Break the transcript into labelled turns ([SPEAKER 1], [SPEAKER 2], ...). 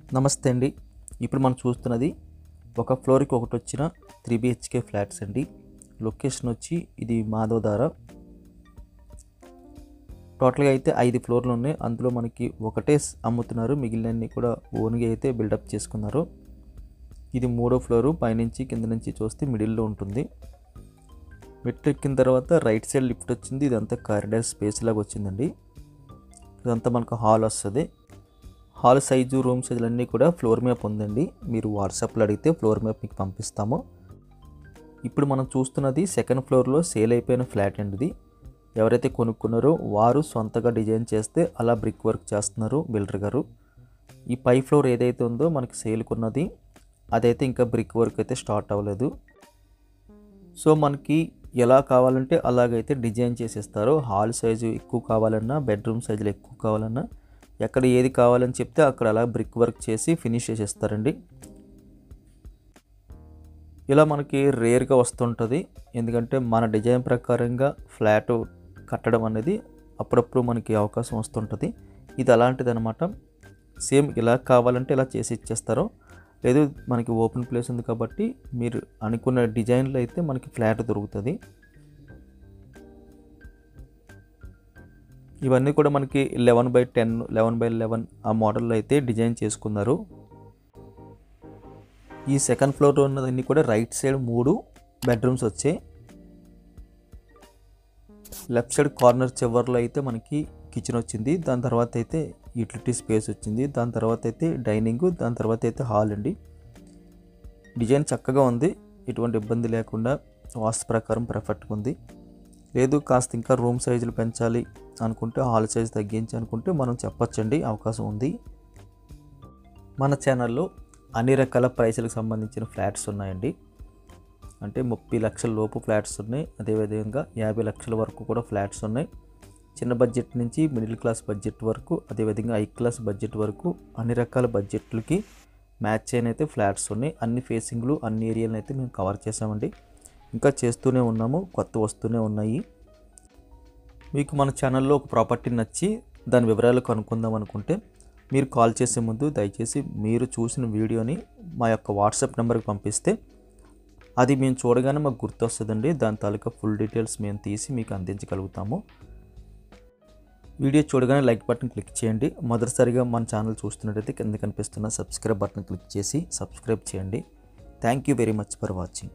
[SPEAKER 1] నమస్తే అండి. ఇప్పుడు మనం చూస్తున్నది ఒక ఫ్లోర్‌కి ఒకటొచ్చిన 3 బీహెచ్‌కే ఫ్లాట్స్ అండి. లొకేషన్ వచ్చి ఇది మాధవధార. టోటల్‌గా అయితే 5 ఫ్లోర్‌లు ఉన్నాయి. అందులో మనకి ఒకటే అమ్ముతున్నారు. మిగిలినన్ని కూడా ఓన్‌గా అయితే బిల్డప్ చేసుకున్నారు. ఇది మూడో ఫ్లోరు. పైనుంచి కింద నుంచి చూస్తే మిడిల్‌లో ఉంటుంది. మెట్లు ఎక్కిన తర్వాత రైట్ సైడ్ లిఫ్ట్ వచ్చింది. ఇదంతా కారిడార్ స్పేస్ లాగా వచ్చిందండి. ఇదంతా మనకు హాల్ వస్తది. హాల్ సైజు, రూమ్ సైజులు అన్నీ కూడా ఫ్లోర్ మ్యాప్ ఉందండి. మీరు వాట్సాప్లో అడిగితే ఫ్లోర్ మ్యాప్ మీకు పంపిస్తాము. ఇప్పుడు మనం చూస్తున్నది సెకండ్ ఫ్లోర్లో సేల్ అయిపోయిన ఫ్లాట్ అండి ఇది. ఎవరైతే కొనుక్కున్నారో వారు సొంతగా డిజైన్ చేస్తే అలా బ్రిక్ వర్క్ చేస్తున్నారు బిల్డర్ గారు. ఈ పై ఫ్లోర్ ఏదైతే ఉందో మనకి సేల్కున్నది అదైతే ఇంకా బ్రిక్ వర్క్ అయితే స్టార్ట్ అవ్వలేదు. సో మనకి ఎలా కావాలంటే అలాగైతే డిజైన్ చేసేస్తారు. హాల్ సైజు ఎక్కువ కావాలన్నా, బెడ్రూమ్ సైజులు ఎక్కువ కావాలన్నా, ఎక్కడ ఏది కావాలని చెప్తే అక్కడ అలా బ్రిక్ వర్క్ చేసి ఫినిష్ చేసేస్తారండి. ఇలా మనకి రేర్గా వస్తుంటుంది. ఎందుకంటే మన డిజైన్ ప్రకారంగా ఫ్లాట్ కట్టడం అనేది అప్పుడప్పుడు మనకి అవకాశం వస్తుంటుంది. ఇది అలాంటిది అనమాట. సేమ్ ఇలా కావాలంటే ఇలా చేసి ఇచ్చేస్తారు. లేదు మనకి ఓపెన్ ప్లేస్ ఉంది కాబట్టి మీరు అనుకున్న డిజైన్లో అయితే మనకి ఫ్లాట్ దొరుకుతుంది. ఇవన్నీ కూడా మనకి 11/10, 11/11 ఆ మోడల్లో అయితే డిజైన్ చేసుకున్నారు. ఈ సెకండ్ ఫ్లోర్లో ఉన్నదన్నీ కూడా రైట్ సైడ్ 3 బెడ్రూమ్స్ వచ్చాయి. లెఫ్ట్ సైడ్ కార్నర్ చివర్లో అయితే మనకి కిచెన్ వచ్చింది. దాని తర్వాత అయితే యూటిలిటీ స్పేస్ వచ్చింది. దాని తర్వాత అయితే డైనింగ్, దాని తర్వాత అయితే హాల్ అండి. డిజైన్ చక్కగా ఉంది. ఎటువంటి ఇబ్బంది లేకుండా వాస్తు ప్రకారం పర్ఫెక్ట్గా ఉంది. లేదు కాస్త ఇంకా రూమ్ సైజులు పెంచాలి అనుకుంటే, హాల్ సైజ్ తగ్గించి అనుకుంటే మనం చెప్పొచ్చండి, అవకాశం ఉంది. మన ఛానల్లో అన్ని రకాల ప్రైసులకు సంబంధించిన ఫ్లాట్స్ ఉన్నాయండి. అంటే 30 లక్షల లోపు ఫ్లాట్స్ ఉన్నాయి. అదేవిధంగా 50 లక్షల వరకు కూడా ఫ్లాట్స్ ఉన్నాయి. చిన్న బడ్జెట్ నుంచి మిడిల్ క్లాస్ బడ్జెట్ వరకు, అదేవిధంగా హై క్లాస్ బడ్జెట్ వరకు అన్ని రకాల బడ్జెట్లకి మ్యాచ్ అయిన అయితే ఫ్లాట్స్ ఉన్నాయి. అన్ని ఫేసింగ్లు, అన్ని ఏరియాలను అయితే మేము కవర్ చేసామండి. ఇంకా చేస్తూనే ఉన్నాము, కొత్త వస్తూనే ఉన్నాయి. మీకు మన ఛానల్లో ఒక ప్రాపర్టీ నచ్చి దాని వివరాలు కనుక్కుందాం అనుకుంటే మీరు కాల్ చేసే ముందు దయచేసి మీరు చూసిన వీడియోని మా యొక్క వాట్సాప్ నెంబర్కి పంపిస్తే అది మేము చూడగానే మాకు గుర్తొస్తుందండి. దాని తాలూకా ఫుల్ డీటెయిల్స్ మేము తీసి మీకు అందించగలుగుతాము. వీడియో చూడగానే లైక్ బటన్ క్లిక్ చేయండి. మొదటిసారిగా మన ఛానల్ చూస్తున్నట్టయితే కింద కనిపిస్తున్న సబ్స్క్రైబ్ బటన్ క్లిక్ చేసి సబ్స్క్రైబ్ చేయండి. Thank you very much for watching.